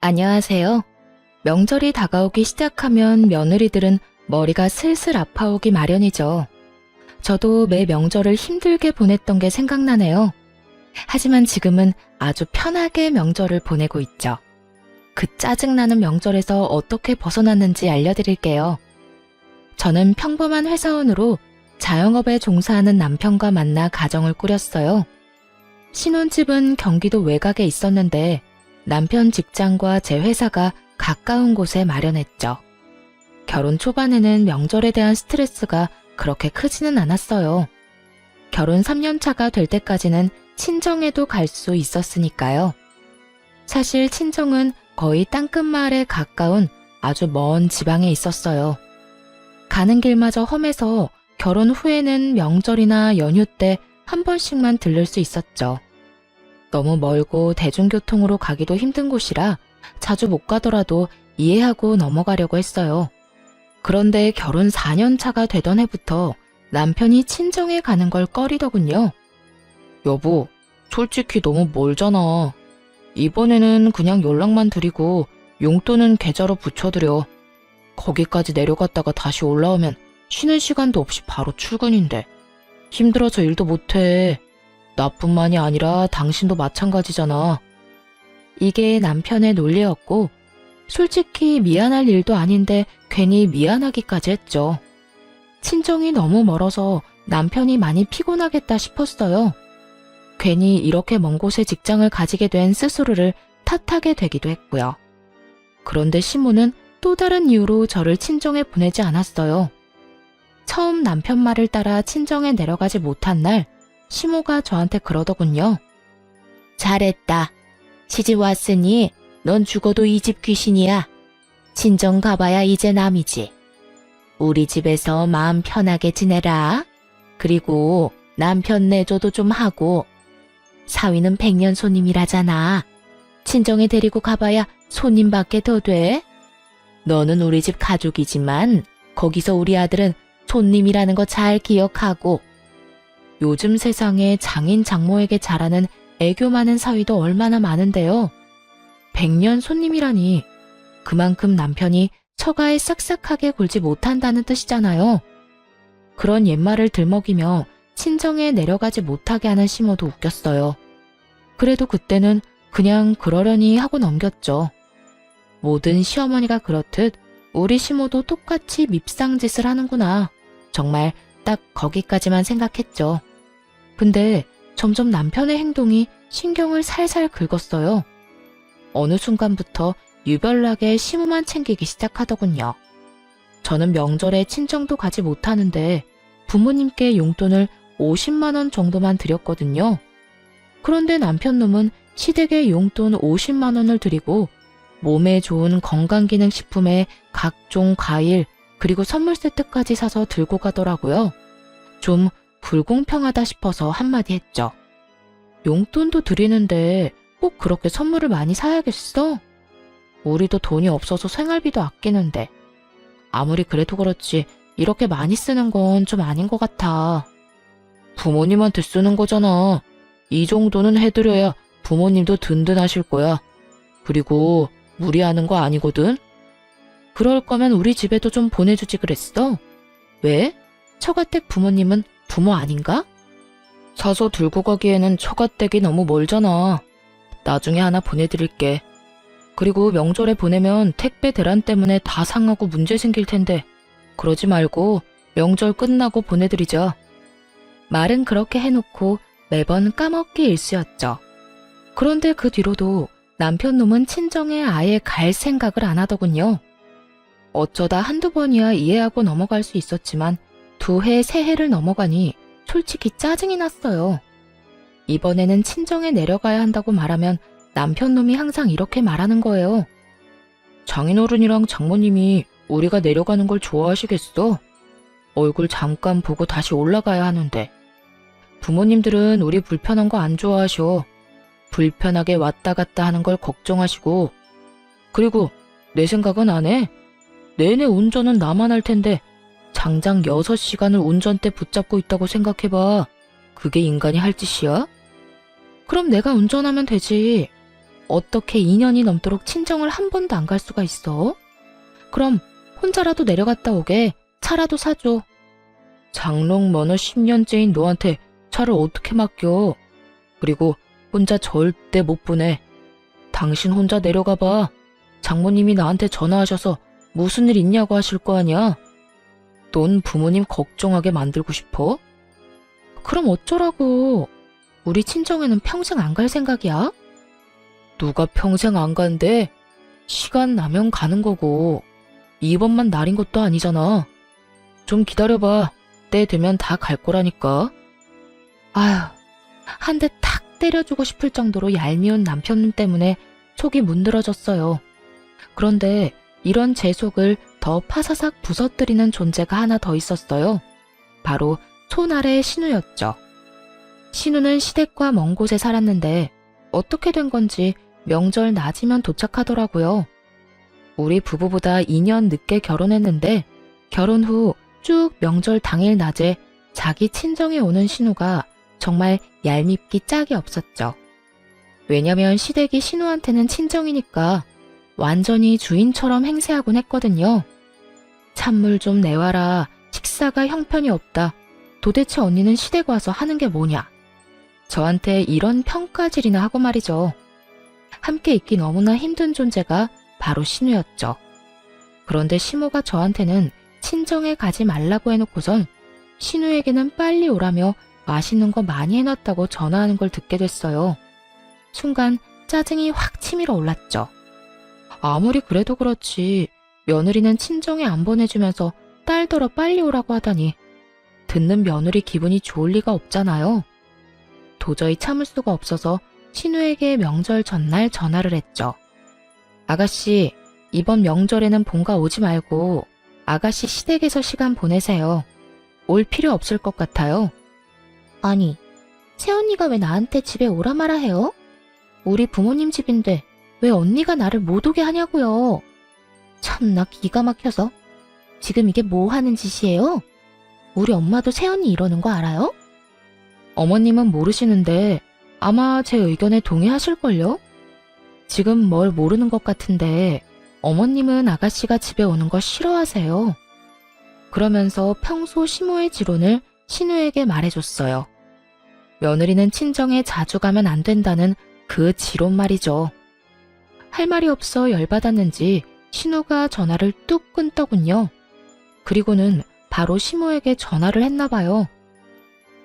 안녕하세요. 명절이 다가오기 시작하면 며느리들은 머리가 슬슬 아파오기 마련이죠. 저도 매 명절을 힘들게 보냈던 게 생각나네요. 하지만 지금은 아주 편하게 명절을 보내고 있죠. 그 짜증나는 명절에서 어떻게 벗어났는지 알려드릴게요. 저는 평범한 회사원으로 자영업에 종사하는 남편과 만나 가정을 꾸렸어요. 신혼집은 경기도 외곽에 있었는데 남편 직장과 제 회사가 가까운 곳에 마련했죠. 결혼 초반에는 명절에 대한 스트레스가 그렇게 크지는 않았어요. 결혼 3년 차가 될 때까지는 친정에도 갈 수 있었으니까요. 사실 친정은 거의 땅끝마을에 가까운 아주 먼 지방에 있었어요. 가는 길마저 험해서 결혼 후에는 명절이나 연휴 때 한 번씩만 들를 수 있었죠. 너무 멀고 대중교통으로 가기도 힘든 곳이라 자주 못 가더라도 이해하고 넘어가려고 했어요. 그런데 결혼 4년 차가 되던 해부터 남편이 친정에 가는 걸 꺼리더군요. 여보, 솔직히 너무 멀잖아. 이번에는 그냥 연락만 드리고 용돈은 계좌로 붙여드려. 거기까지 내려갔다가 다시 올라오면 쉬는 시간도 없이 바로 출근인데 힘들어서 일도 못해. 나뿐만이 아니라 당신도 마찬가지잖아. 이게 남편의 논리였고 솔직히 미안할 일도 아닌데 괜히 미안하기까지 했죠. 친정이 너무 멀어서 남편이 많이 피곤하겠다 싶었어요. 괜히 이렇게 먼 곳에 직장을 가지게 된 스스로를 탓하게 되기도 했고요. 그런데 시모는 또 다른 이유로 저를 친정에 보내지 않았어요. 처음 남편 말을 따라 친정에 내려가지 못한 날 시모가 저한테 그러더군요. 잘했다. 시집 왔으니 넌 죽어도 이 집 귀신이야. 친정 가봐야 이제 남이지. 우리 집에서 마음 편하게 지내라. 그리고 남편 내조도 좀 하고. 사위는 100년 손님이라잖아. 친정에 데리고 가봐야 손님밖에 더 돼. 너는 우리 집 가족이지만 거기서 우리 아들은 손님이라는 거 잘 기억하고. 요즘 세상에 장인 장모에게 잘하는 애교 많은 사위도 얼마나 많은데요. 100년 손님이라니 그만큼 남편이 처가에 싹싹하게 굴지 못한다는 뜻이잖아요. 그런 옛말을 들먹이며 친정에 내려가지 못하게 하는 시모도 웃겼어요. 그래도 그때는 그냥 그러려니 하고 넘겼죠. 모든 시어머니가 그렇듯 우리 시모도 똑같이 밉상짓을 하는구나. 정말 딱 거기까지만 생각했죠. 근데 점점 남편의 행동이 신경을 살살 긁었어요. 어느 순간부터 유별나게 시모만 챙기기 시작하더군요. 저는 명절에 친정도 가지 못하는데 부모님께 용돈을 50만 원 정도만 드렸거든요. 그런데 남편 놈은 시댁에 용돈 50만 원을 드리고 몸에 좋은 건강기능식품에 각종 과일 그리고 선물 세트까지 사서 들고 가더라고요. 좀 불공평하다 싶어서 한마디 했죠. 용돈도 드리는데 꼭 그렇게 선물을 많이 사야겠어? 우리도 돈이 없어서 생활비도 아끼는데. 아무리 그래도 그렇지 이렇게 많이 쓰는 건 좀 아닌 것 같아. 부모님한테 쓰는 거잖아. 이 정도는 해드려야 부모님도 든든하실 거야. 그리고 무리하는 거 아니거든? 그럴 거면 우리 집에도 좀 보내주지 그랬어? 왜? 처가댁 부모님은 부모 아닌가? 사서 들고 가기에는 처가댁이 너무 멀잖아. 나중에 하나 보내드릴게. 그리고 명절에 보내면 택배 대란 때문에 다 상하고 문제 생길 텐데 그러지 말고 명절 끝나고 보내드리자. 말은 그렇게 해놓고 매번 까먹기 일쑤였죠. 그런데 그 뒤로도 남편 놈은 친정에 아예 갈 생각을 안 하더군요. 어쩌다 한두 번이야 이해하고 넘어갈 수 있었지만 2해, 3해를 넘어가니 솔직히 짜증이 났어요. 이번에는 친정에 내려가야 한다고 말하면 남편 놈이 항상 이렇게 말하는 거예요. 장인어른이랑 장모님이 우리가 내려가는 걸 좋아하시겠어? 얼굴 잠깐 보고 다시 올라가야 하는데. 부모님들은 우리 불편한 거 안 좋아하셔. 불편하게 왔다 갔다 하는 걸 걱정하시고. 그리고 내 생각은 안 해. 내내 운전은 나만 할 텐데 장장 6시간을 운전대 붙잡고 있다고 생각해봐. 그게 인간이 할 짓이야? 그럼 내가 운전하면 되지. 어떻게 2년이 넘도록 친정을 한 번도 안 갈 수가 있어? 그럼 혼자라도 내려갔다 오게 차라도 사줘. 장롱 면허 10년째인 너한테 차를 어떻게 맡겨? 그리고 혼자 절대 못 보내. 당신 혼자 내려가 봐. 장모님이 나한테 전화하셔서 무슨 일 있냐고 하실 거 아니야? 넌 부모님 걱정하게 만들고 싶어? 그럼 어쩌라고. 우리 친정에는 평생 안 갈 생각이야? 누가 평생 안 간대? 시간 나면 가는 거고 이번만 날인 것도 아니잖아. 좀 기다려봐. 때 되면 다 갈 거라니까. 아휴, 한 대 탁 때려주고 싶을 정도로 얄미운 남편 때문에 속이 문드러졌어요. 그런데 이런 제 속을 더 파사삭 부서뜨리는 존재가 하나 더 있었어요. 바로 손아래의 신우였죠. 신우는 시댁과 먼 곳에 살았는데 어떻게 된 건지 명절 낮이면 도착하더라고요. 우리 부부보다 2년 늦게 결혼했는데 결혼 후 쭉 명절 당일 낮에 자기 친정에 오는 신우가 정말 얄밉기 짝이 없었죠. 왜냐면 시댁이 신우한테는 친정이니까 완전히 주인처럼 행세하곤 했거든요. 찬물 좀 내와라. 식사가 형편이 없다. 도대체 언니는 시댁 와서 하는 게 뭐냐. 저한테 이런 평가질이나 하고 말이죠. 함께 있기 너무나 힘든 존재가 바로 신우였죠. 그런데 시모가 저한테는 친정에 가지 말라고 해놓고선 신우에게는 빨리 오라며 맛있는 거 많이 해놨다고 전화하는 걸 듣게 됐어요. 순간 짜증이 확 치밀어 올랐죠. 아무리 그래도 그렇지 며느리는 친정에 안 보내주면서 딸더러 빨리 오라고 하다니 듣는 며느리 기분이 좋을 리가 없잖아요. 도저히 참을 수가 없어서 신우에게 명절 전날 전화를 했죠. 아가씨, 이번 명절에는 본가 오지 말고 아가씨 시댁에서 시간 보내세요. 올 필요 없을 것 같아요. 아니, 새언니가 왜 나한테 집에 오라 마라 해요? 우리 부모님 집인데 왜 언니가 나를 못 오게 하냐고요. 참나 기가 막혀서. 지금 이게 뭐 하는 짓이에요? 우리 엄마도 새언니 이러는 거 알아요? 어머님은 모르시는데 아마 제 의견에 동의하실걸요? 지금 뭘 모르는 것 같은데 어머님은 아가씨가 집에 오는 거 싫어하세요. 그러면서 평소 시모의 지론을 신우에게 말해줬어요. 며느리는 친정에 자주 가면 안 된다는 그 지론 말이죠. 할 말이 없어 열받았는지 신우가 전화를 뚝 끊더군요. 그리고는 바로 시모에게 전화를 했나 봐요.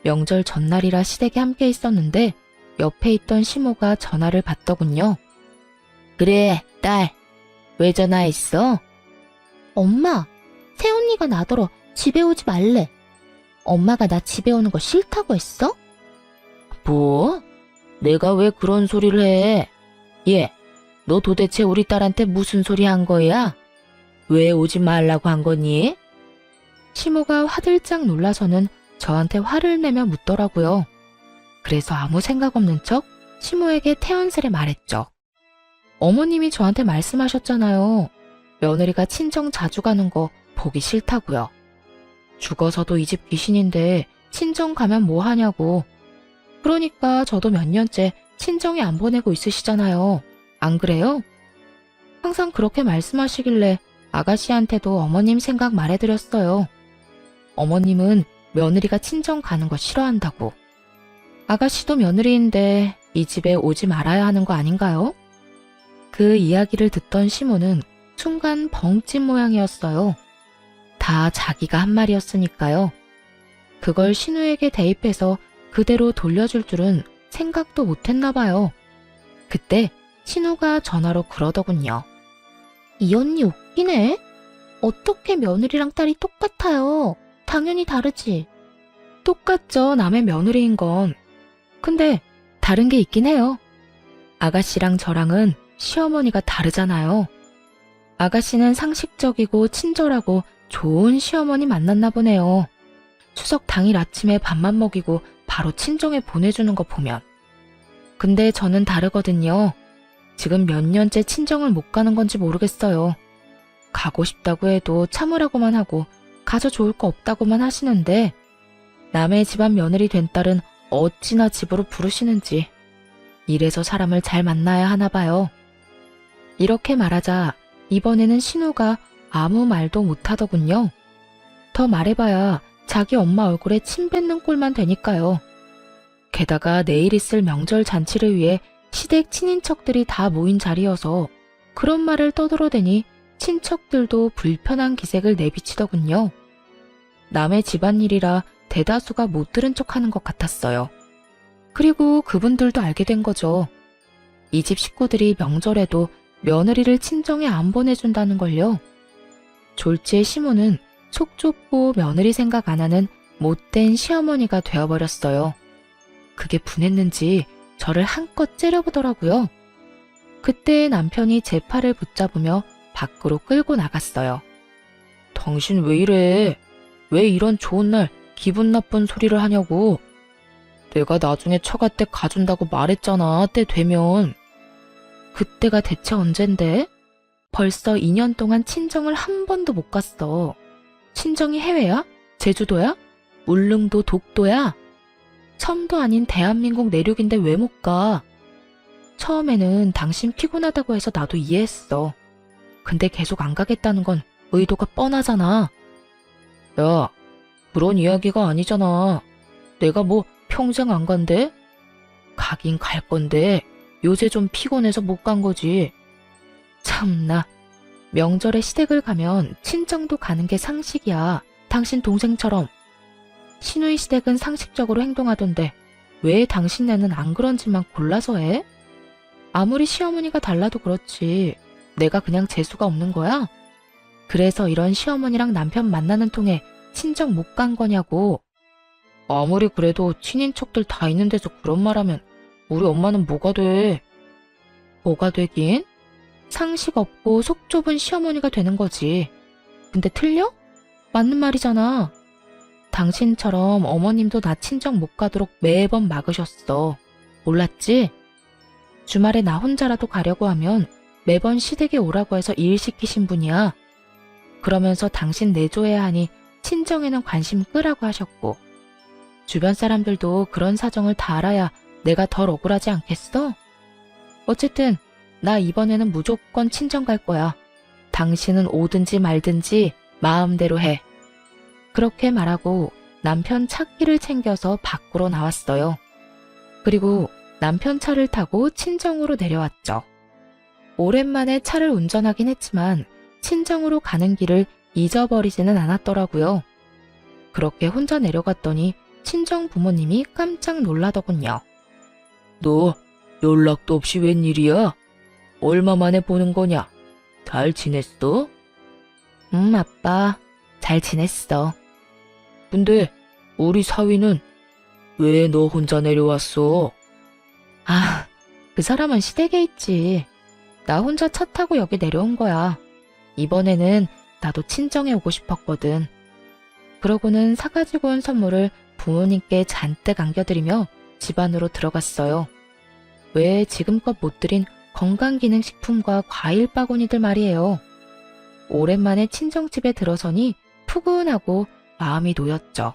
명절 전날이라 시댁에 함께 있었는데 옆에 있던 시모가 전화를 받더군요. 그래, 딸. 왜 전화했어? 엄마, 새언니가 나더러 집에 오지 말래. 엄마가 나 집에 오는 거 싫다고 했어? 뭐? 내가 왜 그런 소리를 해? 얘, 너 도대체 우리 딸한테 무슨 소리 한 거야? 왜 오지 말라고 한 거니? 시모가 화들짝 놀라서는 저한테 화를 내며 묻더라고요. 그래서 아무 생각 없는 척 시모에게 태연스레 말했죠. 어머님이 저한테 말씀하셨잖아요. 며느리가 친정 자주 가는 거 보기 싫다고요. 죽어서도 이 집 귀신인데 친정 가면 뭐 하냐고. 그러니까 저도 몇 년째 친정에 안 보내고 있으시잖아요. 안 그래요? 항상 그렇게 말씀하시길래 아가씨한테도 어머님 생각 말해드렸어요. 어머님은 며느리가 친정 가는 거 싫어한다고. 아가씨도 며느리인데 이 집에 오지 말아야 하는 거 아닌가요? 그 이야기를 듣던 시모는 순간 벙찐 모양이었어요. 다 자기가 한 말이었으니까요. 그걸 신우에게 대입해서 그대로 돌려줄 줄은 생각도 못했나 봐요. 그때 신우가 전화로 그러더군요. 이 언니 웃기네. 어떻게 며느리랑 딸이 똑같아요. 당연히 다르지. 똑같죠, 남의 며느리인 건. 근데 다른 게 있긴 해요. 아가씨랑 저랑은 시어머니가 다르잖아요. 아가씨는 상식적이고 친절하고 좋은 시어머니 만났나 보네요. 추석 당일 아침에 밥만 먹이고 바로 친정에 보내주는 거 보면. 근데 저는 다르거든요. 지금 몇 년째 친정을 못 가는 건지 모르겠어요. 가고 싶다고 해도 참으라고만 하고 가서 좋을 거 없다고만 하시는데 남의 집안 며느리 된 딸은 어찌나 집으로 부르시는지 이래서 사람을 잘 만나야 하나 봐요. 이렇게 말하자 이번에는 신우가 아무 말도 못하더군요. 더 말해봐야 자기 엄마 얼굴에 침 뱉는 꼴만 되니까요. 게다가 내일 있을 명절 잔치를 위해 시댁 친인척들이 다 모인 자리여서 그런 말을 떠들어대니 친척들도 불편한 기색을 내비치더군요. 남의 집안일이라 대다수가 못 들은 척하는 것 같았어요. 그리고 그분들도 알게 된 거죠. 이 집 식구들이 명절에도 며느리를 친정에 안 보내준다는 걸요. 졸지의 시모는 속 좁고 며느리 생각 안 하는 못된 시어머니가 되어버렸어요. 그게 분했는지 저를 한껏 째려보더라고요. 그때 남편이 제 팔을 붙잡으며 밖으로 끌고 나갔어요. 당신 왜 이래? 왜 이런 좋은 날 기분 나쁜 소리를 하냐고. 내가 나중에 처가 때 가준다고 말했잖아, 때 되면. 그때가 대체 언젠데? 벌써 2년 동안 친정을 한 번도 못 갔어. 친정이 해외야? 제주도야? 울릉도, 독도야? 섬도 아닌 대한민국 내륙인데 왜 못 가? 처음에는 당신 피곤하다고 해서 나도 이해했어. 근데 계속 안 가겠다는 건 의도가 뻔하잖아. 야, 그런 이야기가 아니잖아. 내가 뭐 평생 안 간대? 가긴 갈 건데 요새 좀 피곤해서 못 간 거지. 참나. 명절에 시댁을 가면 친정도 가는 게 상식이야. 당신 동생처럼. 시누이 시댁은 상식적으로 행동하던데 왜 당신네는 안 그런지만 골라서 해? 아무리 시어머니가 달라도 그렇지. 내가 그냥 재수가 없는 거야? 그래서 이런 시어머니랑 남편 만나는 통에 친정 못 간 거냐고. 아무리 그래도 친인척들 다 있는 데서 그런 말하면 우리 엄마는 뭐가 돼? 뭐가 되긴? 상식 없고 속 좁은 시어머니가 되는 거지. 근데 틀려? 맞는 말이잖아. 당신처럼 어머님도 나 친정 못 가도록 매번 막으셨어. 몰랐지? 주말에 나 혼자라도 가려고 하면 매번 시댁에 오라고 해서 일 시키신 분이야. 그러면서 당신 내조해야 하니 친정에는 관심 끄라고 하셨고. 주변 사람들도 그런 사정을 다 알아야 내가 덜 억울하지 않겠어? 어쨌든 나 이번에는 무조건 친정 갈 거야. 당신은 오든지 말든지 마음대로 해. 그렇게 말하고 남편 차키를 챙겨서 밖으로 나왔어요. 그리고 남편 차를 타고 친정으로 내려왔죠. 오랜만에 차를 운전하긴 했지만 친정으로 가는 길을 잊어버리지는 않았더라고요. 그렇게 혼자 내려갔더니 친정 부모님이 깜짝 놀라더군요. 너 연락도 없이 웬일이야? 얼마 만에 보는 거냐? 잘 지냈어? 아빠. 잘 지냈어. 근데 우리 사위는 왜 너 혼자 내려왔어? 아, 그 사람은 시댁에 있지. 나 혼자 차 타고 여기 내려온 거야. 이번에는 나도 친정에 오고 싶었거든. 그러고는 사가지고 온 선물을 부모님께 잔뜩 안겨드리며 집 안으로 들어갔어요. 왜 지금껏 못 드린 건강기능식품과 과일 바구니들 말이에요. 오랜만에 친정집에 들어서니 푸근하고 마음이 놓였죠.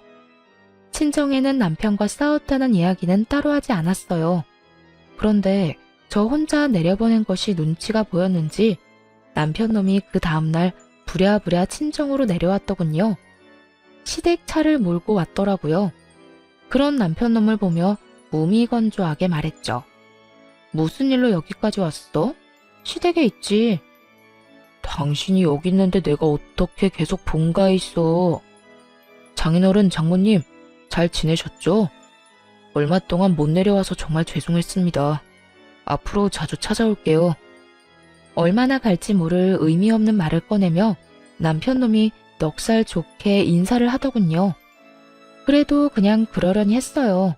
친정에는 남편과 싸웠다는 이야기는 따로 하지 않았어요. 그런데 저 혼자 내려보낸 것이 눈치가 보였는지 남편 놈이 그 다음날 부랴부랴 친정으로 내려왔더군요. 시댁 차를 몰고 왔더라고요. 그런 남편 놈을 보며 무미건조하게 말했죠. 무슨 일로 여기까지 왔어? 시댁에 있지. 당신이 여기 있는데 내가 어떻게 계속 본가에 있어. 장인어른, 장모님 잘 지내셨죠? 얼마 동안 못 내려와서 정말 죄송했습니다. 앞으로 자주 찾아올게요. 얼마나 갈지 모를 의미 없는 말을 꺼내며 남편 놈이 넉살 좋게 인사를 하더군요. 그래도 그냥 그러려니 했어요.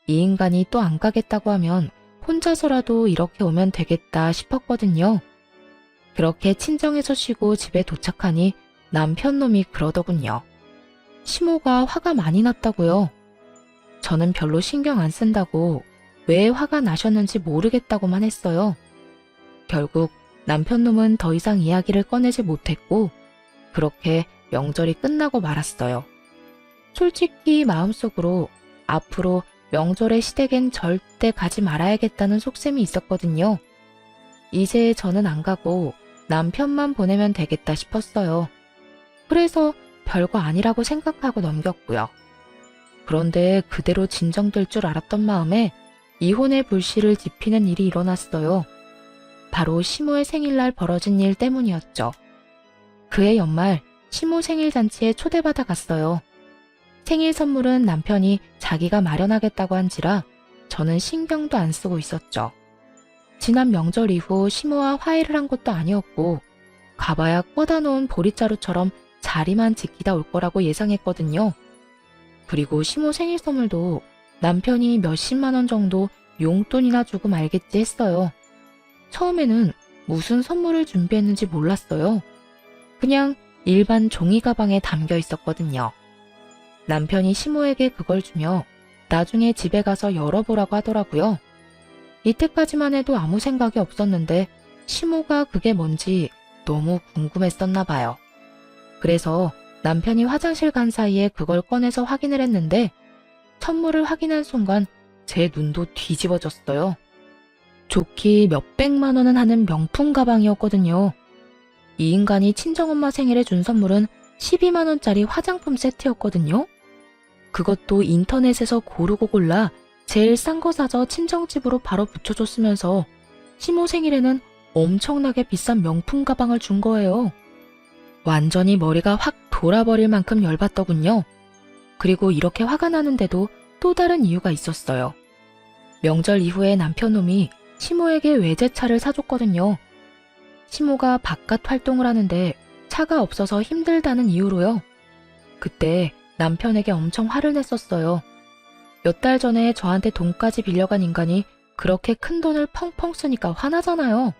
이 인간이 또 안 가겠다고 하면 혼자서라도 이렇게 오면 되겠다 싶었거든요. 그렇게 친정에서 쉬고 집에 도착하니 남편 놈이 그러더군요. 시모가 화가 많이 났다고요. 저는 별로 신경 안 쓴다고 왜 화가 나셨는지 모르겠다고만 했어요. 결국 남편 놈은 더 이상 이야기를 꺼내지 못했고 그렇게 명절이 끝나고 말았어요. 솔직히 마음속으로 앞으로 명절의 시댁엔 절대 가지 말아야겠다는 속셈이 있었거든요. 이제 저는 안 가고 남편만 보내면 되겠다 싶었어요. 그래서 별거 아니라고 생각하고 넘겼고요. 그런데 그대로 진정될 줄 알았던 마음에 이혼의 불씨를 지피는 일이 일어났어요. 바로 시모의 생일날 벌어진 일 때문이었죠. 그해 연말 시모 생일 잔치에 초대받아 갔어요. 생일 선물은 남편이 자기가 마련하겠다고 한지라 저는 신경도 안 쓰고 있었죠. 지난 명절 이후 시모와 화해를 한 것도 아니었고 가봐야 꽂아 놓은 보릿자루처럼 자리만 지키다 올 거라고 예상했거든요. 그리고 시모 생일 선물도 남편이 몇십만 원 정도 용돈이나 주고 말겠지 했어요. 처음에는 무슨 선물을 준비했는지 몰랐어요. 그냥 일반 종이 가방에 담겨 있었거든요. 남편이 시모에게 그걸 주며 나중에 집에 가서 열어보라고 하더라고요. 이때까지만 해도 아무 생각이 없었는데 시모가 그게 뭔지 너무 궁금했었나 봐요. 그래서 남편이 화장실 간 사이에 그걸 꺼내서 확인을 했는데 선물을 확인한 순간 제 눈도 뒤집어졌어요. 좋기 몇백만 원은 하는 명품 가방이었거든요. 이 인간이 친정엄마 생일에 준 선물은 12만 원짜리 화장품 세트였거든요. 그것도 인터넷에서 고르고 골라 제일 싼 거 사서 친정집으로 바로 붙여줬으면서 시모 생일에는 엄청나게 비싼 명품 가방을 준 거예요. 완전히 머리가 확 돌아버릴 만큼 열받더군요. 그리고 이렇게 화가 나는데도 또 다른 이유가 있었어요. 명절 이후에 남편놈이 시모에게 외제차를 사줬거든요. 시모가 바깥 활동을 하는데 차가 없어서 힘들다는 이유로요. 그때 남편에게 엄청 화를 냈었어요. 몇 달 전에 저한테 돈까지 빌려간 인간이 그렇게 큰 돈을 펑펑 쓰니까 화나잖아요.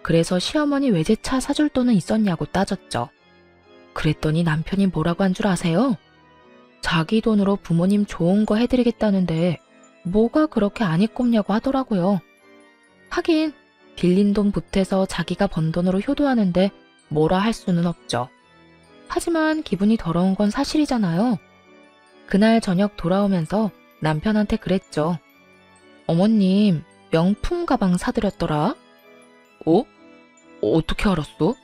그래서 시어머니 외제차 사줄 돈은 있었냐고 따졌죠. 그랬더니 남편이 뭐라고 한 줄 아세요? 자기 돈으로 부모님 좋은 거 해드리겠다는데 뭐가 그렇게 안 이꼽냐고 하더라고요. 하긴 빌린 돈 보태서 자기가 번 돈으로 효도하는데 뭐라 할 수는 없죠. 하지만 기분이 더러운 건 사실이잖아요. 그날 저녁 돌아오면서 남편한테 그랬죠. 어머님, 명품 가방 사드렸더라. 어? 어떻게 알았어?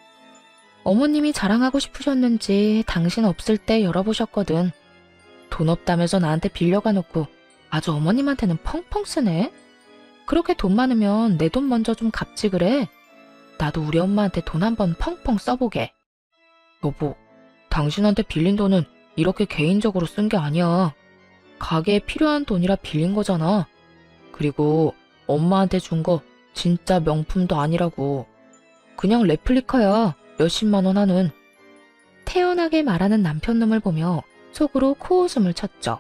어머님이 자랑하고 싶으셨는지 당신 없을 때 열어보셨거든. 돈 없다면서 나한테 빌려가 놓고 아주 어머님한테는 펑펑 쓰네. 그렇게 돈 많으면 내 돈 먼저 좀 갚지 그래. 나도 우리 엄마한테 돈 한번 펑펑 써보게. 여보, 당신한테 빌린 돈은 이렇게 개인적으로 쓴 게 아니야. 가게에 필요한 돈이라 빌린 거잖아. 그리고 엄마한테 준 거 진짜 명품도 아니라고. 그냥 레플리카야. 몇십만 원 하는. 태연하게 말하는 남편놈을 보며 속으로 코웃음을 쳤죠.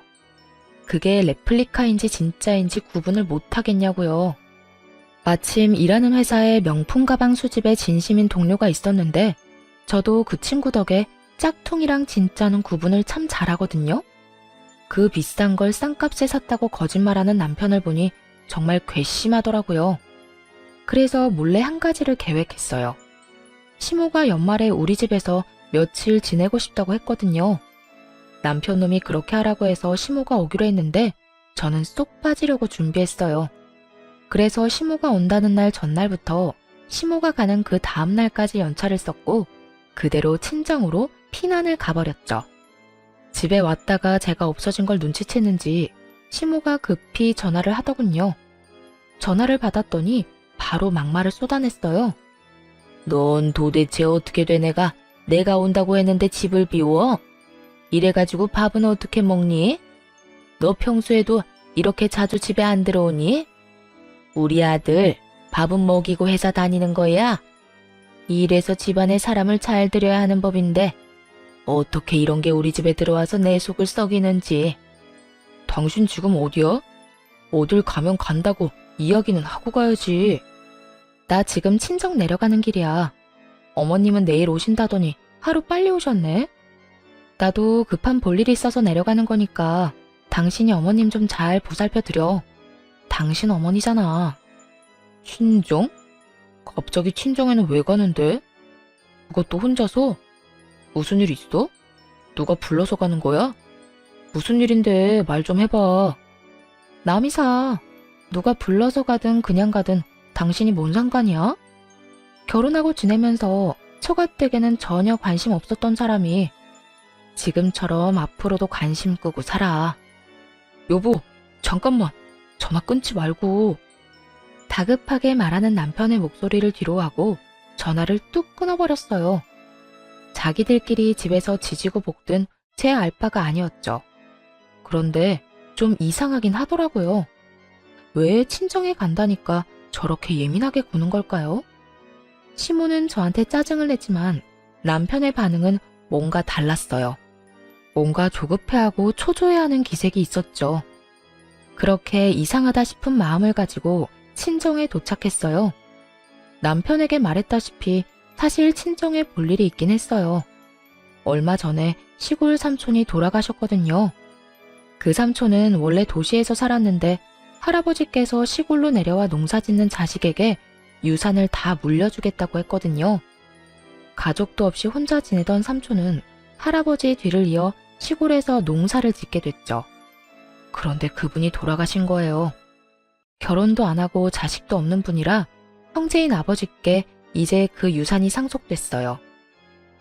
그게 레플리카인지 진짜인지 구분을 못하겠냐고요. 마침 일하는 회사에 명품 가방 수집에 진심인 동료가 있었는데 저도 그 친구 덕에 짝퉁이랑 진짜는 구분을 참 잘하거든요. 그 비싼 걸 싼값에 샀다고 거짓말하는 남편을 보니 정말 괘씸하더라고요. 그래서 몰래 한 가지를 계획했어요. 시모가 연말에 우리 집에서 며칠 지내고 싶다고 했거든요. 남편놈이 그렇게 하라고 해서 시모가 오기로 했는데 저는 쏙 빠지려고 준비했어요. 그래서 시모가 온다는 날 전날부터 시모가 가는 그 다음 날까지 연차를 썼고 그대로 친정으로 피난을 가버렸죠. 집에 왔다가 제가 없어진 걸 눈치챘는지 시모가 급히 전화를 하더군요. 전화를 받았더니 바로 막말을 쏟아냈어요. 넌 도대체 어떻게 된 애가 내가 온다고 했는데 집을 비워? 이래가지고 밥은 어떻게 먹니? 너 평소에도 이렇게 자주 집에 안 들어오니? 우리 아들 밥은 먹이고 회사 다니는 거야? 이래서 집안에 사람을 잘 들여야 하는 법인데 어떻게 이런 게 우리 집에 들어와서 내 속을 썩이는지. 당신 지금 어디야? 어딜 가면 간다고 이야기는 하고 가야지. 나 지금 친정 내려가는 길이야. 어머님은 내일 오신다더니 하루 빨리 오셨네. 나도 급한 볼일이 있어서 내려가는 거니까 당신이 어머님 좀 잘 보살펴 드려. 당신 어머니잖아. 친정? 갑자기 친정에는 왜 가는데? 그것도 혼자서? 무슨 일 있어? 누가 불러서 가는 거야? 무슨 일인데 말 좀 해봐. 남이 사. 누가 불러서 가든 그냥 가든 당신이 뭔 상관이야? 결혼하고 지내면서 처가댁에는 전혀 관심 없었던 사람이 지금처럼 앞으로도 관심 끄고 살아. 여보, 잠깐만. 전화 끊지 말고. 다급하게 말하는 남편의 목소리를 뒤로하고 전화를 뚝 끊어버렸어요. 자기들끼리 집에서 지지고 볶든 제 알바가 아니었죠. 그런데 좀 이상하긴 하더라고요. 왜 친정에 간다니까 저렇게 예민하게 구는 걸까요? 시모는 저한테 짜증을 냈지만 남편의 반응은 뭔가 달랐어요. 뭔가 조급해하고 초조해하는 기색이 있었죠. 그렇게 이상하다 싶은 마음을 가지고 친정에 도착했어요. 남편에게 말했다시피 사실 친정에 볼 일이 있긴 했어요. 얼마 전에 시골 삼촌이 돌아가셨거든요. 그 삼촌은 원래 도시에서 살았는데 할아버지께서 시골로 내려와 농사 짓는 자식에게 유산을 다 물려주겠다고 했거든요. 가족도 없이 혼자 지내던 삼촌은 할아버지 뒤를 이어 시골에서 농사를 짓게 됐죠. 그런데 그분이 돌아가신 거예요. 결혼도 안 하고 자식도 없는 분이라 형제인 아버지께 이제 그 유산이 상속됐어요.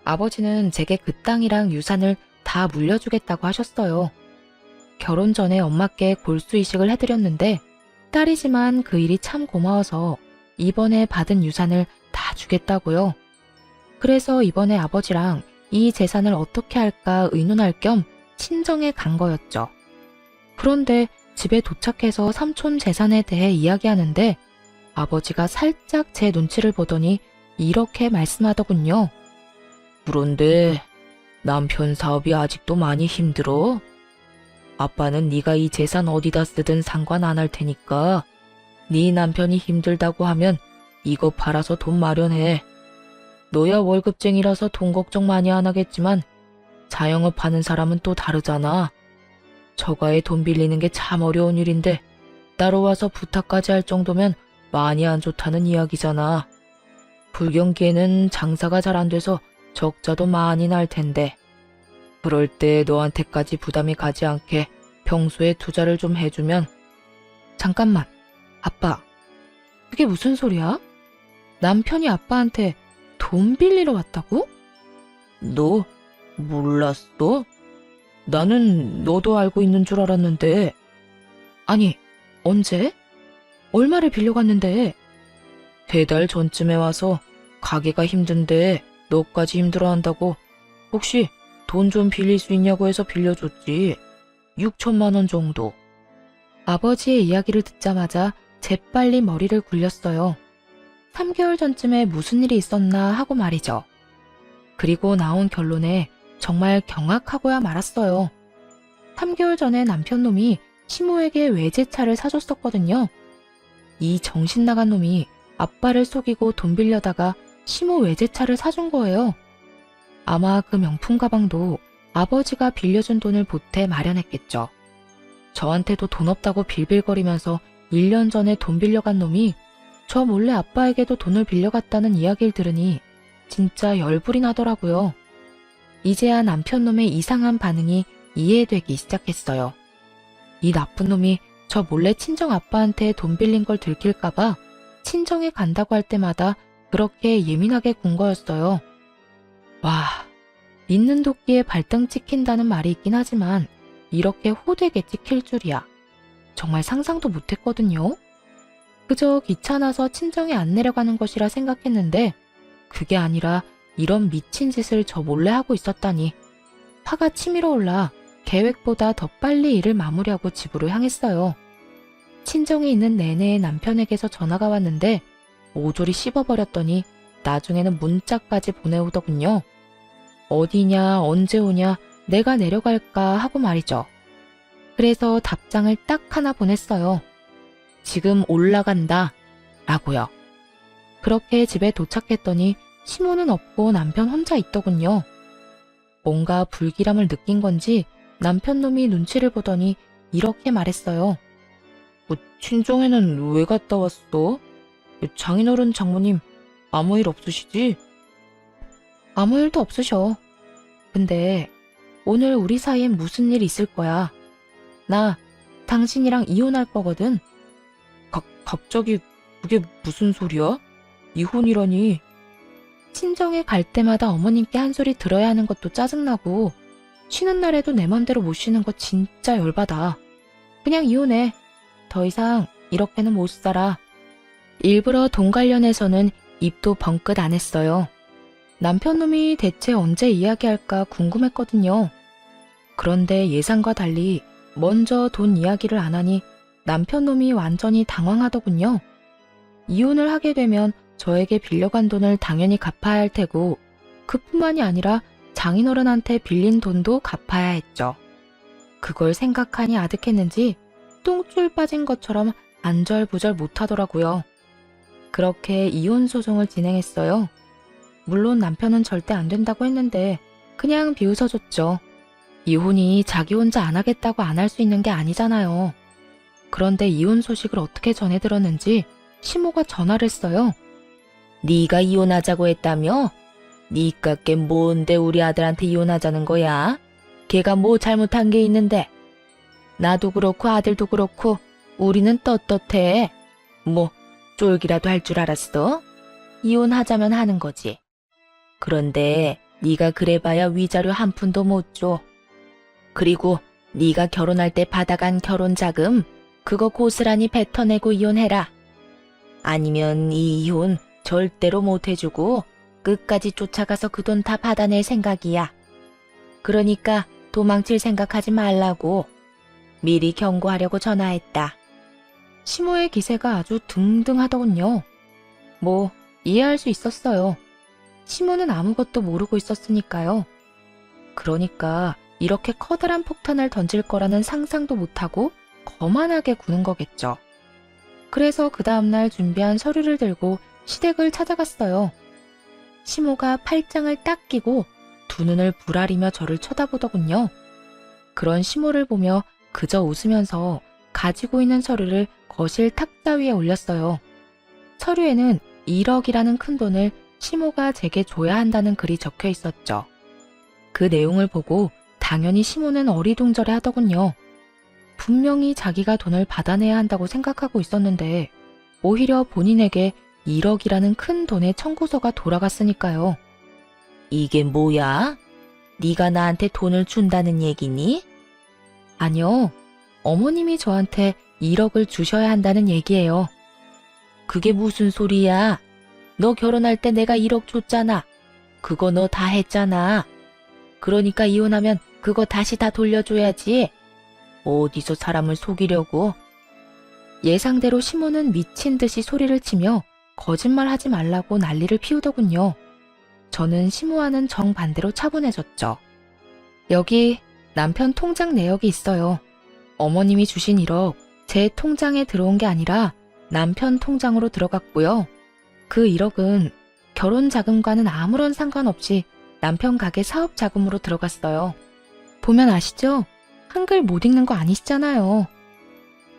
아버지는 제게 그 땅이랑 유산을 다 물려주겠다고 하셨어요. 결혼 전에 엄마께 골수 이식을 해드렸는데 딸이지만 그 일이 참 고마워서 이번에 받은 유산을 다 주겠다고요. 그래서 이번에 아버지랑 이 재산을 어떻게 할까 의논할 겸 친정에 간 거였죠. 그런데 집에 도착해서 삼촌 재산에 대해 이야기하는데 아버지가 살짝 제 눈치를 보더니 이렇게 말씀하더군요. 그런데 남편 사업이 아직도 많이 힘들어? 아빠는 네가 이 재산 어디다 쓰든 상관 안 할 테니까 네 남편이 힘들다고 하면 이거 팔아서 돈 마련해. 너야 월급쟁이라서 돈 걱정 많이 안 하겠지만 자영업 하는 사람은 또 다르잖아. 처가에 돈 빌리는 게 참 어려운 일인데 따라와서 부탁까지 할 정도면 많이 안 좋다는 이야기잖아. 불경기에는 장사가 잘 안 돼서 적자도 많이 날 텐데 그럴 때 너한테까지 부담이 가지 않게 평소에 투자를 좀 해주면. 잠깐만, 아빠. 그게 무슨 소리야? 남편이 아빠한테 돈 빌리러 왔다고? 너 몰랐어? 나는 너도 알고 있는 줄 알았는데. 아니, 언제? 얼마를 빌려갔는데? 3달 전쯤에 와서 가게가 힘든데 너까지 힘들어한다고 혹시 돈 좀 빌릴 수 있냐고 해서 빌려줬지. 6천만 원 정도. 아버지의 이야기를 듣자마자 재빨리 머리를 굴렸어요. 3개월 전쯤에 무슨 일이 있었나 하고 말이죠. 그리고 나온 결론에 정말 경악하고야 말았어요. 3개월 전에 남편놈이 시모에게 외제차를 사줬었거든요. 이 정신 나간 놈이 아빠를 속이고 돈 빌려다가 시모 외제차를 사준 거예요. 아마 그 명품 가방도 아버지가 빌려준 돈을 보태 마련했겠죠. 저한테도 돈 없다고 빌빌거리면서 1년 전에 돈 빌려간 놈이 저 몰래 아빠에게도 돈을 빌려갔다는 이야기를 들으니 진짜 열불이 나더라고요. 이제야 남편놈의 이상한 반응이 이해되기 시작했어요. 이 나쁜 놈이 저 몰래 친정 아빠한테 돈 빌린 걸 들킬까봐 친정에 간다고 할 때마다 그렇게 예민하게 군 거였어요. 와, 있는 도끼에 발등 찍힌다는 말이 있긴 하지만 이렇게 호되게 찍힐 줄이야. 정말 상상도 못했거든요. 그저 귀찮아서 친정에 안 내려가는 것이라 생각했는데 그게 아니라 이런 미친 짓을 저 몰래 하고 있었다니. 화가 치밀어 올라 계획보다 더 빨리 일을 마무리하고 집으로 향했어요. 친정에 있는 내내 남편에게서 전화가 왔는데 모조리 씹어버렸더니 나중에는 문자까지 보내오더군요. 어디냐, 언제 오냐, 내가 내려갈까 하고 말이죠. 그래서 답장을 딱 하나 보냈어요. 지금 올라간다 라고요. 그렇게 집에 도착했더니 시모는 없고 남편 혼자 있더군요. 뭔가 불길함을 느낀 건지 남편놈이 눈치를 보더니 이렇게 말했어요. 친정에는 왜 갔다 왔어? 장인어른 장모님 아무 일 없으시지? 아무 일도 없으셔. 근데 오늘 우리 사이엔 무슨 일 있을 거야. 나 당신이랑 이혼할 거거든. 갑자기 그게 무슨 소리야? 이혼이라니. 친정에 갈 때마다 어머님께 한 소리 들어야 하는 것도 짜증나고 쉬는 날에도 내 맘대로 못 쉬는 거 진짜 열받아. 그냥 이혼해. 더 이상 이렇게는 못 살아. 일부러 돈 관련해서는 입도 벙긋 안 했어요. 남편 놈이 대체 언제 이야기할까 궁금했거든요. 그런데 예상과 달리 먼저 돈 이야기를 안 하니 남편 놈이 완전히 당황하더군요. 이혼을 하게 되면 저에게 빌려간 돈을 당연히 갚아야 할 테고 그뿐만이 아니라 장인어른한테 빌린 돈도 갚아야 했죠. 그걸 생각하니 아득했는지 똥줄 빠진 것처럼 안절부절 못하더라고요. 그렇게 이혼 소송을 진행했어요. 물론 남편은 절대 안 된다고 했는데 그냥 비웃어줬죠. 이혼이 자기 혼자 안 하겠다고 안 할 수 있는 게 아니잖아요. 그런데 이혼 소식을 어떻게 전해 들었는지 시모가 전화를 했어요. 네가 이혼하자고 했다며? 니깎게 뭔데 우리 아들한테 이혼하자는 거야? 걔가 뭐 잘못한 게 있는데? 나도 그렇고 아들도 그렇고 우리는 떳떳해. 뭐 쫄기라도 할 줄 알았어? 이혼하자면 하는 거지. 그런데 네가 그래봐야 위자료 한 푼도 못 줘. 그리고 네가 결혼할 때 받아간 결혼자금 그거 고스란히 뱉어내고 이혼해라. 아니면 이 이혼 절대로 못 해주고 끝까지 쫓아가서 그 돈 다 받아낼 생각이야. 그러니까 도망칠 생각하지 말라고 미리 경고하려고 전화했다. 시모의 기세가 아주 등등하더군요. 뭐 이해할 수 있었어요. 시모는 아무것도 모르고 있었으니까요. 그러니까 이렇게 커다란 폭탄을 던질 거라는 상상도 못하고 거만하게 구는 거겠죠. 그래서 그 다음날 준비한 서류를 들고 시댁을 찾아갔어요. 시모가 팔짱을 딱 끼고 두 눈을 부라리며 저를 쳐다보더군요. 그런 시모를 보며 그저 웃으면서 가지고 있는 서류를 거실 탁자 위에 올렸어요. 서류에는 1억이라는 큰 돈을 시모가 제게 줘야 한다는 글이 적혀 있었죠. 그 내용을 보고 당연히 시모는 어리둥절해 하더군요. 분명히 자기가 돈을 받아내야 한다고 생각하고 있었는데 오히려 본인에게 1억이라는 큰 돈의 청구서가 돌아갔으니까요. 이게 뭐야? 네가 나한테 돈을 준다는 얘기니? 아니요. 어머님이 저한테 1억을 주셔야 한다는 얘기예요. 그게 무슨 소리야? 너 결혼할 때 내가 1억 줬잖아. 그거 너 다 했잖아. 그러니까 이혼하면 그거 다시 다 돌려줘야지. 어디서 사람을 속이려고? 예상대로 시모는 미친 듯이 소리를 치며 거짓말하지 말라고 난리를 피우더군요. 저는 시모와는 정반대로 차분해졌죠. 여기 남편 통장 내역이 있어요. 어머님이 주신 1억 제 통장에 들어온 게 아니라 남편 통장으로 들어갔고요. 그 1억은 결혼 자금과는 아무런 상관없이 남편 가게 사업 자금으로 들어갔어요. 보면 아시죠? 한글 못 읽는 거 아니시잖아요.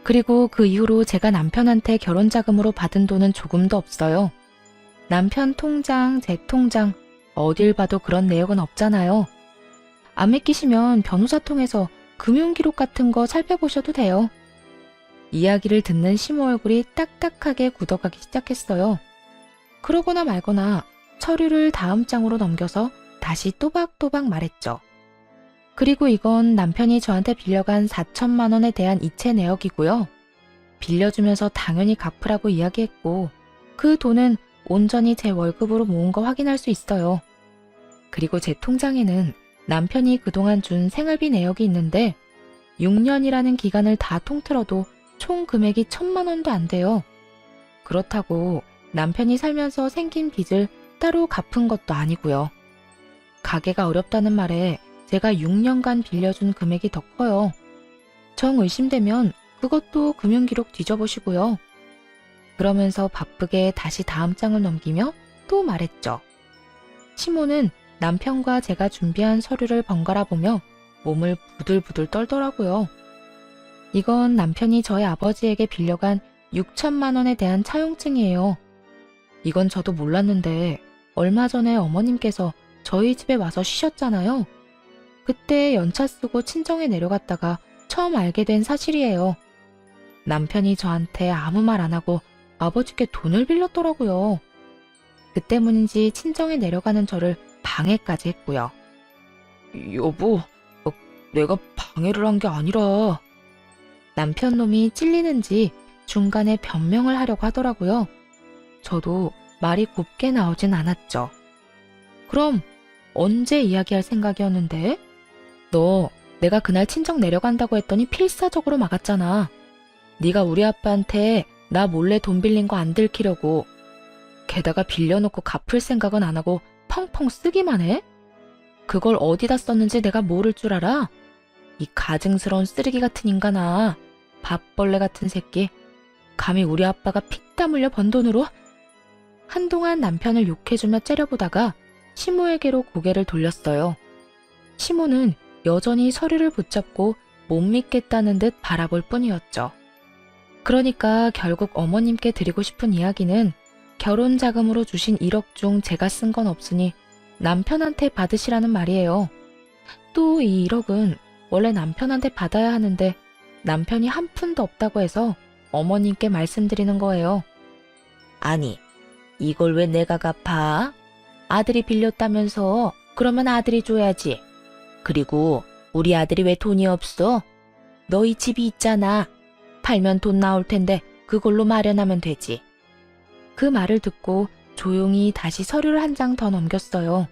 그리고 그 이후로 제가 남편한테 결혼 자금으로 받은 돈은 조금도 없어요. 남편 통장, 제 통장, 어딜 봐도 그런 내역은 없잖아요. 안 믿기시면 변호사 통해서 금융기록 같은 거 살펴보셔도 돼요. 이야기를 듣는 시모 얼굴이 딱딱하게 굳어가기 시작했어요. 그러거나 말거나 서류를 다음 장으로 넘겨서 다시 또박또박 말했죠. 그리고 이건 남편이 저한테 빌려간 4천만 원에 대한 이체 내역이고요. 빌려주면서 당연히 갚으라고 이야기했고 그 돈은 온전히 제 월급으로 모은 거 확인할 수 있어요. 그리고 제 통장에는 남편이 그동안 준 생활비 내역이 있는데 6년이라는 기간을 다 통틀어도 총 금액이 1,000만 원도 안 돼요. 그렇다고 남편이 살면서 생긴 빚을 따로 갚은 것도 아니고요. 가게가 어렵다는 말에 제가 6년간 빌려준 금액이 더 커요. 정 의심되면 그것도 금융기록 뒤져보시고요. 그러면서 바쁘게 다시 다음 장을 넘기며 또 말했죠. 시모는 남편과 제가 준비한 서류를 번갈아 보며 몸을 부들부들 떨더라고요. 이건 남편이 저희 아버지에게 빌려간 6천만 원에 대한 차용증이에요. 이건 저도 몰랐는데 얼마 전에 어머님께서 저희 집에 와서 쉬셨잖아요. 그때 연차 쓰고 친정에 내려갔다가 처음 알게 된 사실이에요. 남편이 저한테 아무 말 안 하고 아버지께 돈을 빌렸더라고요. 그 때문인지 친정에 내려가는 저를 방해까지 했고요. 여보, 내가 방해를 한 게 아니라. 남편 놈이 찔리는지 중간에 변명을 하려고 하더라고요. 저도 말이 곱게 나오진 않았죠. 그럼 언제 이야기할 생각이었는데? 너 내가 그날 친정 내려간다고 했더니 필사적으로 막았잖아. 네가 우리 아빠한테 나 몰래 돈 빌린 거 안 들키려고. 게다가 빌려놓고 갚을 생각은 안 하고 펑펑 쓰기만 해? 그걸 어디다 썼는지 내가 모를 줄 알아? 이 가증스러운 쓰레기 같은 인간아. 밥벌레 같은 새끼. 감히 우리 아빠가 피땀 흘려 번 돈으로? 한동안 남편을 욕해주며 째려보다가 시모에게로 고개를 돌렸어요. 시모는 여전히 서류를 붙잡고 못 믿겠다는 듯 바라볼 뿐이었죠. 그러니까 결국 어머님께 드리고 싶은 이야기는 결혼 자금으로 주신 1억 중 제가 쓴 건 없으니 남편한테 받으시라는 말이에요. 또 이 1억은 원래 남편한테 받아야 하는데 남편이 한 푼도 없다고 해서 어머님께 말씀드리는 거예요. 아니, 이걸 왜 내가 갚아? 아들이 빌렸다면서. 그러면 아들이 줘야지. 그리고 우리 아들이 왜 돈이 없어? 너희 집이 있잖아. 팔면 돈 나올 텐데 그걸로 마련하면 되지. 그 말을 듣고 조용히 다시 서류를 한 장 더 넘겼어요.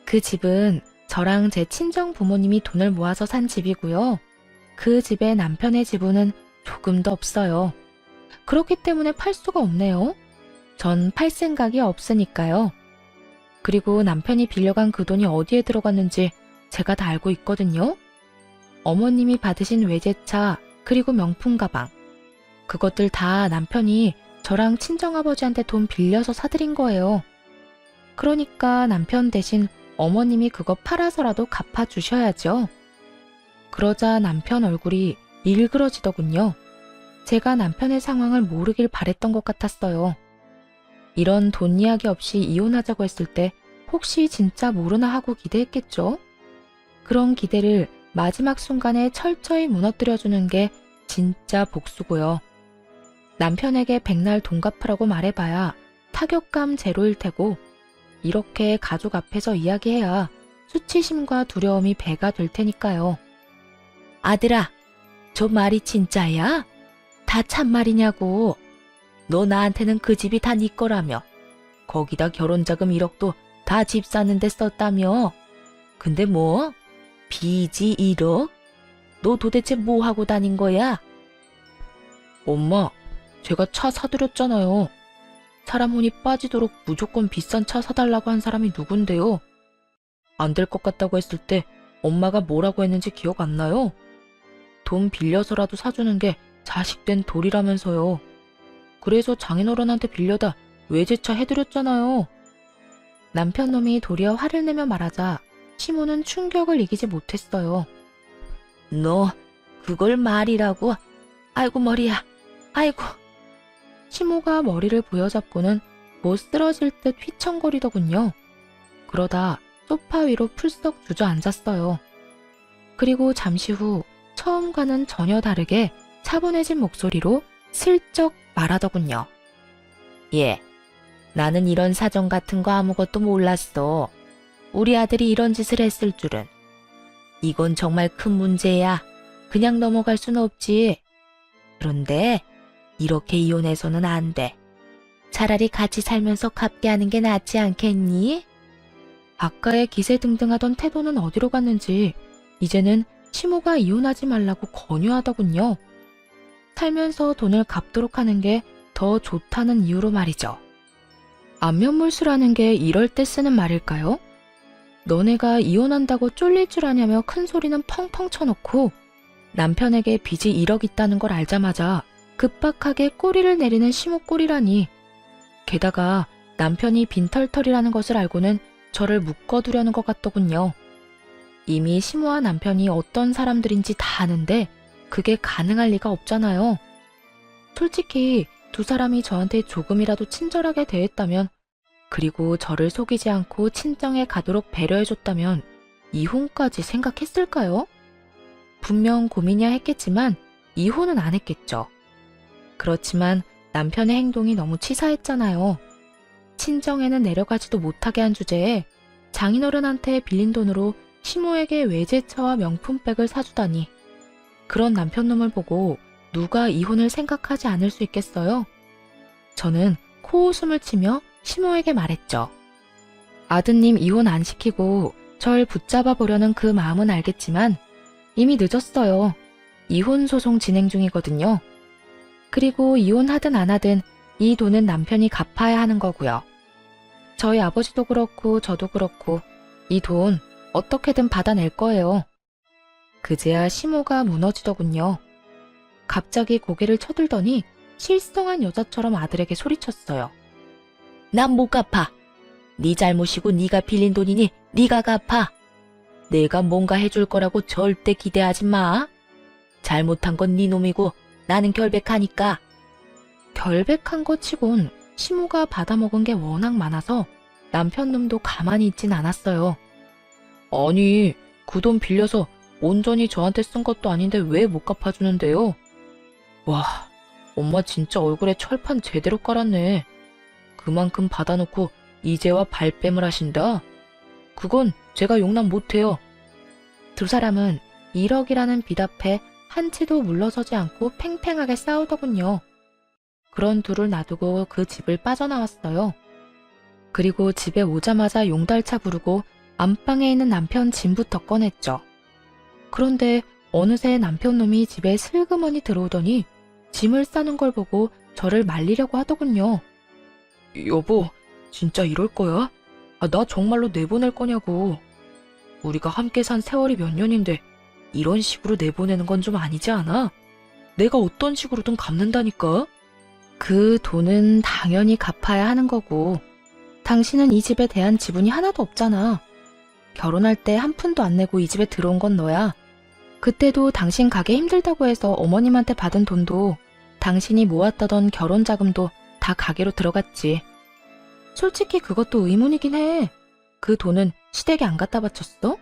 그 집은 저랑 제 친정 부모님이 돈을 모아서 산 집이고요. 그 집에 남편의 지분은 조금도 없어요. 그렇기 때문에 팔 수가 없네요. 전 팔 생각이 없으니까요. 그리고 남편이 빌려간 그 돈이 어디에 들어갔는지 제가 다 알고 있거든요. 어머님이 받으신 외제차 그리고 명품 가방. 그것들 다 남편이 저랑 친정아버지한테 돈 빌려서 사드린 거예요. 그러니까 남편 대신 어머님이 그거 팔아서라도 갚아주셔야죠. 그러자 남편 얼굴이 일그러지더군요. 제가 남편의 상황을 모르길 바랬던 것 같았어요. 이런 돈 이야기 없이 이혼하자고 했을 때 혹시 진짜 모르나 하고 기대했겠죠? 그런 기대를 마지막 순간에 철저히 무너뜨려주는 게 진짜 복수고요. 남편에게 백날 돈 갚으라고 말해봐야 타격감 제로일 테고 이렇게 가족 앞에서 이야기해야 수치심과 두려움이 배가 될 테니까요. 아들아, 저 말이 진짜야? 다 참말이냐고. 너 나한테는 그 집이 다 네 거라며. 거기다 결혼자금 1억도 다 집 사는데 썼다며. 근데 뭐? 빚이 1억? 너 도대체 뭐 하고 다닌 거야? 엄마, 제가 차 사드렸잖아요. 사람 혼이 빠지도록 무조건 비싼 차 사달라고 한 사람이 누군데요? 안 될 것 같다고 했을 때 엄마가 뭐라고 했는지 기억 안 나요? 돈 빌려서라도 사주는 게 자식된 도리라면서요. 그래서 장인어른한테 빌려다 외제차 해드렸잖아요. 남편 놈이 도리어 화를 내며 말하자 시모는 충격을 이기지 못했어요. 너 그걸 말이라고? 아이고 머리야. 아이고. 시모가 머리를 부여잡고는 못 쓰러질 듯 휘청거리더군요. 그러다 소파 위로 풀썩 주저앉았어요. 그리고 잠시 후 처음과는 전혀 다르게 차분해진 목소리로 슬쩍 말하더군요. 예, 나는 이런 사정 같은 거 아무것도 몰랐어. 우리 아들이 이런 짓을 했을 줄은. 이건 정말 큰 문제야. 그냥 넘어갈 수는 없지. 그런데 이렇게 이혼해서는 안 돼. 차라리 같이 살면서 갚게 하는 게 낫지 않겠니? 아까의 기세등등하던 태도는 어디로 갔는지 이제는 시모가 이혼하지 말라고 권유하더군요. 살면서 돈을 갚도록 하는 게 더 좋다는 이유로 말이죠. 안면물수라는 게 이럴 때 쓰는 말일까요? 너네가 이혼한다고 쫄릴 줄 아냐며 큰 소리는 펑펑 쳐놓고 남편에게 빚이 1억 있다는 걸 알자마자 급박하게 꼬리를 내리는 시모 꼴이라니. 게다가 남편이 빈털털이라는 것을 알고는 저를 묶어두려는 것 같더군요. 이미 시모와 남편이 어떤 사람들인지 다 아는데 그게 가능할 리가 없잖아요. 솔직히 두 사람이 저한테 조금이라도 친절하게 대했다면, 그리고 저를 속이지 않고 친정에 가도록 배려해줬다면 이혼까지 생각했을까요? 분명 고민이야 했겠지만 이혼은 안 했겠죠. 그렇지만 남편의 행동이 너무 치사했잖아요. 친정에는 내려가지도 못하게 한 주제에 장인어른한테 빌린 돈으로 시모에게 외제차와 명품백을 사주다니. 그런 남편놈을 보고 누가 이혼을 생각하지 않을 수 있겠어요? 저는 코웃음을 치며 시모에게 말했죠. 아드님 이혼 안 시키고 절 붙잡아 보려는 그 마음은 알겠지만 이미 늦었어요. 이혼 소송 진행 중이거든요. 그리고 이혼하든 안 하든 이 돈은 남편이 갚아야 하는 거고요. 저희 아버지도 그렇고 저도 그렇고 이 돈 어떻게든 받아낼 거예요. 그제야 시모가 무너지더군요. 갑자기 고개를 쳐들더니 실성한 여자처럼 아들에게 소리쳤어요. 난 못 갚아. 네 잘못이고 네가 빌린 돈이니 네가 갚아. 내가 뭔가 해줄 거라고 절대 기대하지 마. 잘못한 건 네 놈이고 나는 결백하니까. 결백한 거 치곤 시모가 받아먹은 게 워낙 많아서 남편 놈도 가만히 있진 않았어요. 아니, 그 돈 빌려서 온전히 저한테 쓴 것도 아닌데 왜 못 갚아주는데요? 와, 엄마 진짜 얼굴에 철판 제대로 깔았네. 그만큼 받아놓고 이제와 발뺌을 하신다? 그건 제가 용납 못해요. 두 사람은 1억이라는 빚 앞에 한치도 물러서지 않고 팽팽하게 싸우더군요. 그런 둘을 놔두고 그 집을 빠져나왔어요. 그리고 집에 오자마자 용달차 부르고 안방에 있는 남편 짐부터 꺼냈죠. 그런데 어느새 남편놈이 집에 슬그머니 들어오더니 짐을 싸는 걸 보고 저를 말리려고 하더군요. 여보, 진짜 이럴 거야? 나 정말로 내보낼 거냐고. 우리가 함께 산 세월이 몇 년인데 이런 식으로 내보내는 건 좀 아니지 않아? 내가 어떤 식으로든 갚는다니까? 그 돈은 당연히 갚아야 하는 거고 당신은 이 집에 대한 지분이 하나도 없잖아. 결혼할 때 한 푼도 안 내고 이 집에 들어온 건 너야. 그때도 당신 가게 힘들다고 해서 어머님한테 받은 돈도 당신이 모았다던 결혼 자금도 다 가게로 들어갔지. 솔직히 그것도 의문이긴 해. 그 돈은 시댁에 안 갖다 바쳤어?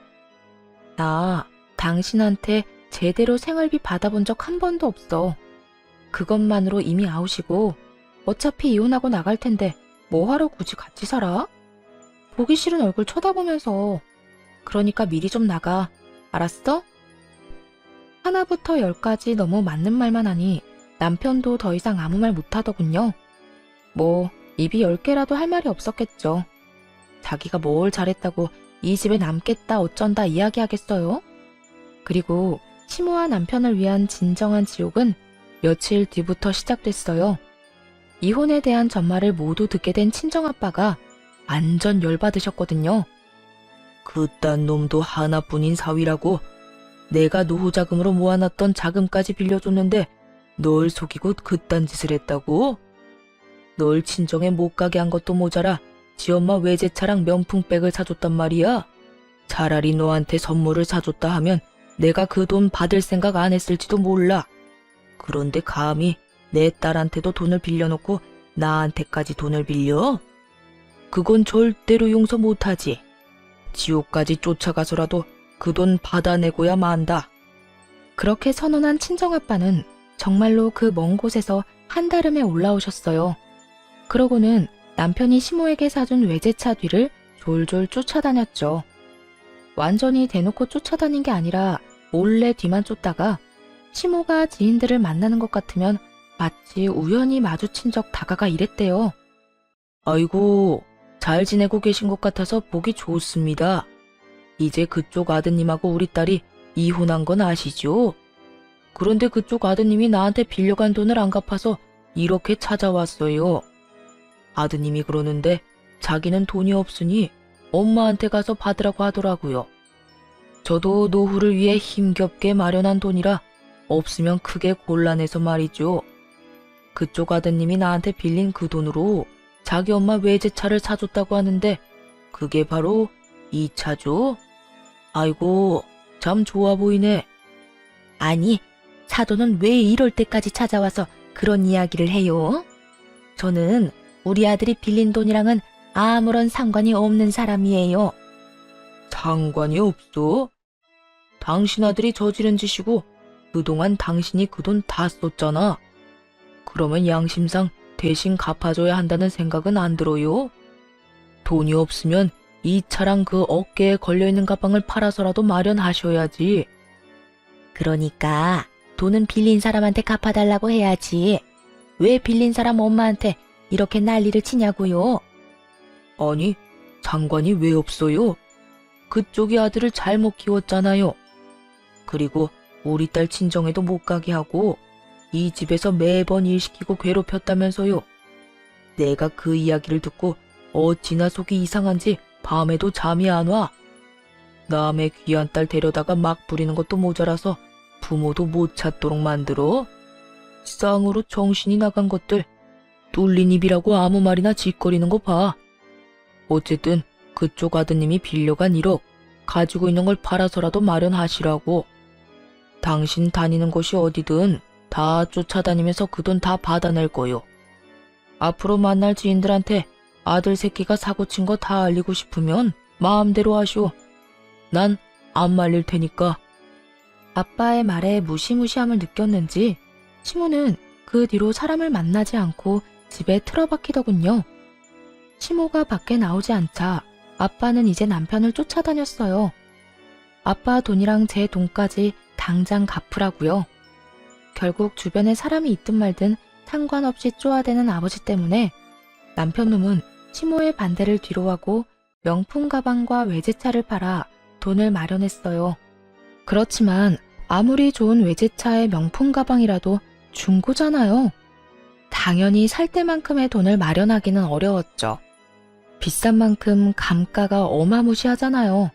나 당신한테 제대로 생활비 받아본 적 한 번도 없어. 그것만으로 이미 아웃이고 어차피 이혼하고 나갈 텐데 뭐하러 굳이 같이 살아? 보기 싫은 얼굴 쳐다보면서. 그러니까 미리 좀 나가. 알았어? 하나부터 10까지 너무 맞는 말만 하니 남편도 더 이상 아무 말 못하더군요. 뭐 입이 10개라도 할 말이 없었겠죠. 자기가 뭘 잘했다고 이 집에 남겠다 어쩐다 이야기하겠어요? 그리고 시모와 남편을 위한 진정한 지옥은 며칠 뒤부터 시작됐어요. 이혼에 대한 전말을 모두 듣게 된 친정아빠가 완전 열받으셨거든요. 그딴 놈도 하나뿐인 사위라고. 내가 노후자금으로 모아놨던 자금까지 빌려줬는데 널 속이고 그딴 짓을 했다고? 널 친정에 못 가게 한 것도 모자라 지 엄마 외제차랑 명품백을 사줬단 말이야. 차라리 너한테 선물을 사줬다 하면 내가 그 돈 받을 생각 안 했을지도 몰라. 그런데 감히 내 딸한테도 돈을 빌려놓고 나한테까지 돈을 빌려? 그건 절대로 용서 못하지. 지옥까지 쫓아가서라도 그 돈 받아내고야 만다. 그렇게 선언한 친정아빠는 정말로 그 먼 곳에서 한달음에 올라오셨어요. 그러고는 남편이 시모에게 사준 외제차 뒤를 졸졸 쫓아다녔죠. 완전히 대놓고 쫓아다닌 게 아니라 몰래 뒤만 쫓다가 시모가 지인들을 만나는 것 같으면 마치 우연히 마주친 적 다가가 이랬대요. 아이고, 잘 지내고 계신 것 같아서 보기 좋습니다. 이제 그쪽 아드님하고 우리 딸이 이혼한 건 아시죠? 그런데 그쪽 아드님이 나한테 빌려간 돈을 안 갚아서 이렇게 찾아왔어요. 아드님이 그러는데 자기는 돈이 없으니 엄마한테 가서 받으라고 하더라고요. 저도 노후를 위해 힘겹게 마련한 돈이라 없으면 크게 곤란해서 말이죠. 그쪽 아드님이 나한테 빌린 그 돈으로 자기 엄마 외제차를 사줬다고 하는데 그게 바로 이 차죠? 아이고, 참 좋아 보이네. 아니, 사돈은 왜 이럴 때까지 찾아와서 그런 이야기를 해요? 저는 우리 아들이 빌린 돈이랑은 아무런 상관이 없는 사람이에요. 상관이 없어? 당신 아들이 저지른 짓이고 그동안 당신이 그 돈 다 썼잖아. 그러면 양심상 대신 갚아줘야 한다는 생각은 안 들어요? 돈이 없으면 이 차랑 그 어깨에 걸려있는 가방을 팔아서라도 마련하셔야지. 그러니까 돈은 빌린 사람한테 갚아달라고 해야지. 왜 빌린 사람 엄마한테 이렇게 난리를 치냐고요? 아니, 상관이 왜 없어요? 그쪽이 아들을 잘못 키웠잖아요. 그리고 우리 딸 친정에도 못 가게 하고 이 집에서 매번 일 시키고 괴롭혔다면서요. 내가 그 이야기를 듣고 어찌나 속이 이상한지 밤에도 잠이 안 와. 남의 귀한 딸 데려다가 막 부리는 것도 모자라서 부모도 못 찾도록 만들어. 쌍으로 정신이 나간 것들. 뚫린 입이라고 아무 말이나 짓거리는 거 봐. 어쨌든 그쪽 아드님이 빌려간 1억 가지고 있는 걸 팔아서라도 마련하시라고. 당신 다니는 곳이 어디든 다 쫓아다니면서 그 돈 다 받아낼 거요. 앞으로 만날 지인들한테 아들 새끼가 사고친 거 다 알리고 싶으면 마음대로 하시오. 난 안 말릴 테니까. 아빠의 말에 무시무시함을 느꼈는지 시모는 그 뒤로 사람을 만나지 않고 집에 틀어박히더군요. 시모가 밖에 나오지 않자 아빠는 이제 남편을 쫓아다녔어요. 아빠 돈이랑 제 돈까지 당장 갚으라고요. 결국 주변에 사람이 있든 말든 상관없이 쪼아대는 아버지 때문에 남편 놈은 시모의 반대를 뒤로하고 명품 가방과 외제차를 팔아 돈을 마련했어요. 그렇지만 아무리 좋은 외제차의 명품 가방이라도 중고잖아요. 당연히 살 때만큼의 돈을 마련하기는 어려웠죠. 비싼 만큼 감가가 어마무시하잖아요.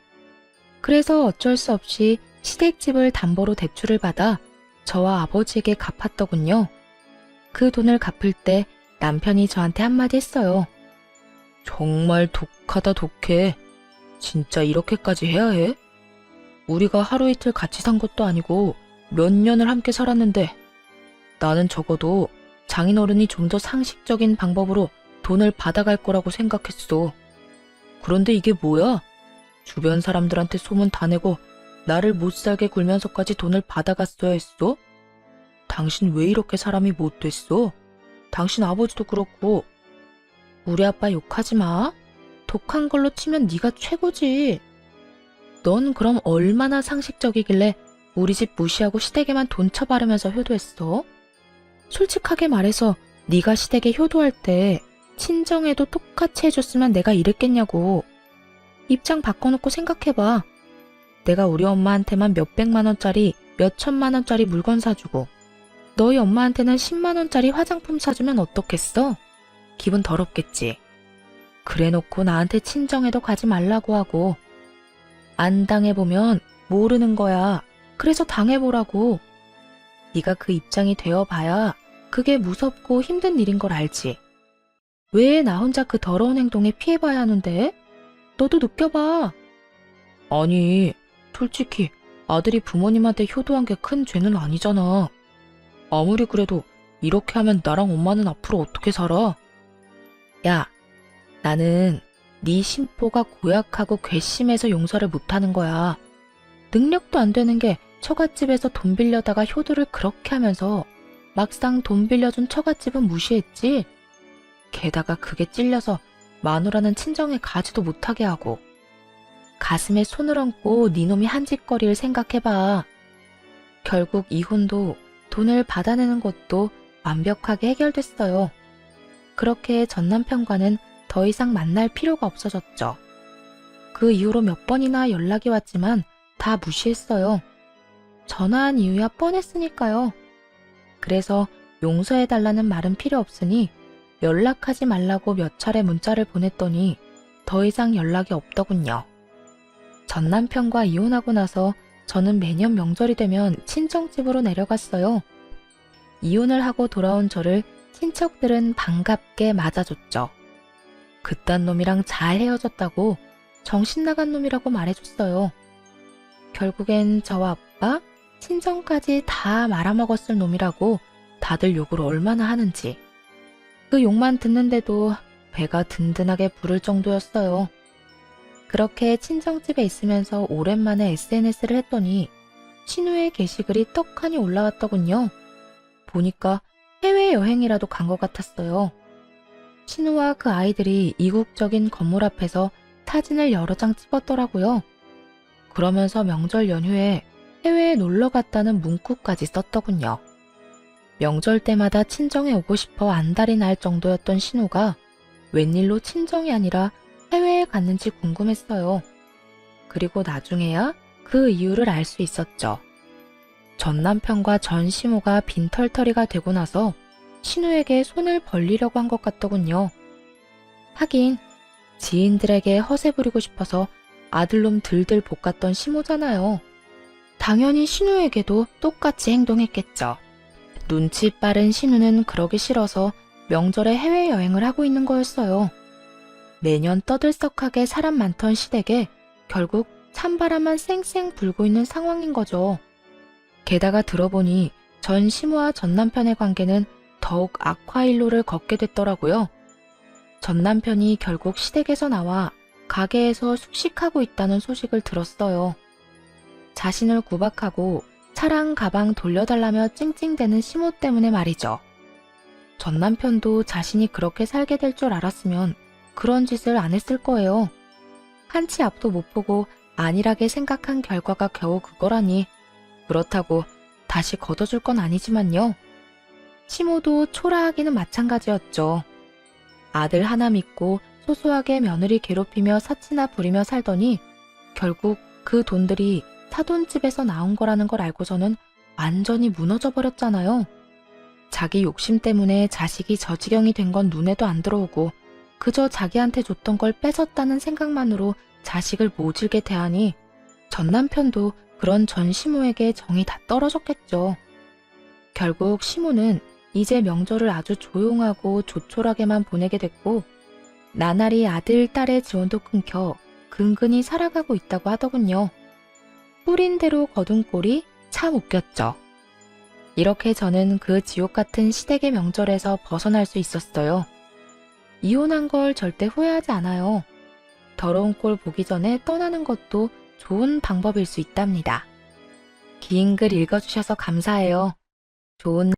그래서 어쩔 수 없이 시댁집을 담보로 대출을 받아 저와 아버지에게 갚았더군요. 그 돈을 갚을 때 남편이 저한테 한마디 했어요. 정말 독하다 독해. 진짜 이렇게까지 해야 해? 우리가 하루 이틀 같이 산 것도 아니고 몇 년을 함께 살았는데 나는 적어도 장인어른이 좀 더 상식적인 방법으로 돈을 받아갈 거라고 생각했어. 그런데 이게 뭐야? 주변 사람들한테 소문 다 내고 나를 못 살게 굴면서까지 돈을 받아갔어야 했어? 당신 왜 이렇게 사람이 못 됐어? 당신 아버지도 그렇고. 우리 아빠 욕하지 마. 독한 걸로 치면 네가 최고지. 넌 그럼 얼마나 상식적이길래 우리 집 무시하고 시댁에만 돈 쳐바르면서 효도했어? 솔직하게 말해서 네가 시댁에 효도할 때 친정에도 똑같이 해줬으면 내가 이랬겠냐고. 입장 바꿔놓고 생각해봐. 내가 우리 엄마한테만 몇백만 원짜리, 몇천만 원짜리 물건 사주고 너희 엄마한테는 10만 원짜리 화장품 사주면 어떻겠어? 기분 더럽겠지. 그래놓고 나한테 친정에도 가지 말라고 하고. 안 당해보면 모르는 거야. 그래서 당해보라고. 네가 그 입장이 되어봐야 그게 무섭고 힘든 일인 걸 알지. 왜 나 혼자 그 더러운 행동에 피해봐야 하는데? 너도 느껴봐. 아니, 솔직히 아들이 부모님한테 효도한 게 큰 죄는 아니잖아. 아무리 그래도 이렇게 하면 나랑 엄마는 앞으로 어떻게 살아? 야, 나는 네 심보가 고약하고 괘씸해서 용서를 못하는 거야. 능력도 안 되는 게 처갓집에서 돈 빌려다가 효도를 그렇게 하면서 막상 돈 빌려준 처갓집은 무시했지. 게다가 그게 찔려서 마누라는 친정에 가지도 못하게 하고. 가슴에 손을 얹고 네 놈이 한 짓거리를 생각해봐. 결국 이혼도 돈을 받아내는 것도 완벽하게 해결됐어요. 그렇게 전 남편과는 더 이상 만날 필요가 없어졌죠. 그 이후로 몇 번이나 연락이 왔지만 다 무시했어요. 전화한 이유야 뻔했으니까요. 그래서 용서해달라는 말은 필요 없으니 연락하지 말라고 몇 차례 문자를 보냈더니 더 이상 연락이 없더군요. 전 남편과 이혼하고 나서 저는 매년 명절이 되면 친정집으로 내려갔어요. 이혼을 하고 돌아온 저를 친척들은 반갑게 맞아줬죠. 그딴 놈이랑 잘 헤어졌다고 정신 나간 놈이라고 말해줬어요. 결국엔 저와 아빠, 친정까지 다 말아먹었을 놈이라고 다들 욕을 얼마나 하는지. 그 욕만 듣는데도 배가 든든하게 부를 정도였어요. 그렇게 친정집에 있으면서 오랜만에 SNS를 했더니 신우의 게시글이 떡하니 올라왔더군요. 보니까 해외여행이라도 간 것 같았어요. 신우와 그 아이들이 이국적인 건물 앞에서 사진을 여러 장 찍었더라고요. 그러면서 명절 연휴에 해외에 놀러 갔다는 문구까지 썼더군요. 명절 때마다 친정에 오고 싶어 안달이 날 정도였던 신우가 웬일로 친정이 아니라 해외에 갔는지 궁금했어요. 그리고 나중에야 그 이유를 알 수 있었죠. 전 남편과 전 시모가 빈털터리가 되고 나서 신우에게 손을 벌리려고 한 것 같더군요. 하긴 지인들에게 허세 부리고 싶어서 아들놈 들들 볶았던 시모잖아요. 당연히 신우에게도 똑같이 행동했겠죠. 눈치 빠른 신우는 그러기 싫어서 명절에 해외여행을 하고 있는 거였어요. 매년 떠들썩하게 사람 많던 시댁에 결국 찬바람만 쌩쌩 불고 있는 상황인 거죠. 게다가 들어보니 전 시모와 전 남편의 관계는 더욱 악화일로를 걷게 됐더라고요. 전 남편이 결국 시댁에서 나와 가게에서 숙식하고 있다는 소식을 들었어요. 자신을 구박하고 차랑 가방 돌려달라며 찡찡대는 시모 때문에 말이죠. 전 남편도 자신이 그렇게 살게 될 줄 알았으면 그런 짓을 안 했을 거예요. 한치 앞도 못 보고 안일하게 생각한 결과가 겨우 그거라니 그렇다고 다시 걷어줄 건 아니지만요. 시모도 초라하기는 마찬가지였죠. 아들 하나 믿고 소소하게 며느리 괴롭히며 사치나 부리며 살더니 결국 그 돈들이 사돈집에서 나온 거라는 걸 알고서는 완전히 무너져 버렸잖아요. 자기 욕심 때문에 자식이 저 지경이 된 건 눈에도 안 들어오고 그저 자기한테 줬던 걸 뺏었다는 생각만으로 자식을 모질게 대하니 전 남편도 그런 전 시모에게 정이 다 떨어졌겠죠. 결국 시모는 이제 명절을 아주 조용하고 조촐하게만 보내게 됐고 나날이 아들, 딸의 지원도 끊겨 근근히 살아가고 있다고 하더군요. 뿌린 대로 거둔 꼴이 참 웃겼죠. 이렇게 저는 그 지옥 같은 시댁의 명절에서 벗어날 수 있었어요. 이혼한 걸 절대 후회하지 않아요. 더러운 꼴 보기 전에 떠나는 것도 좋은 방법일 수 있답니다. 긴 글 읽어주셔서 감사해요. 좋은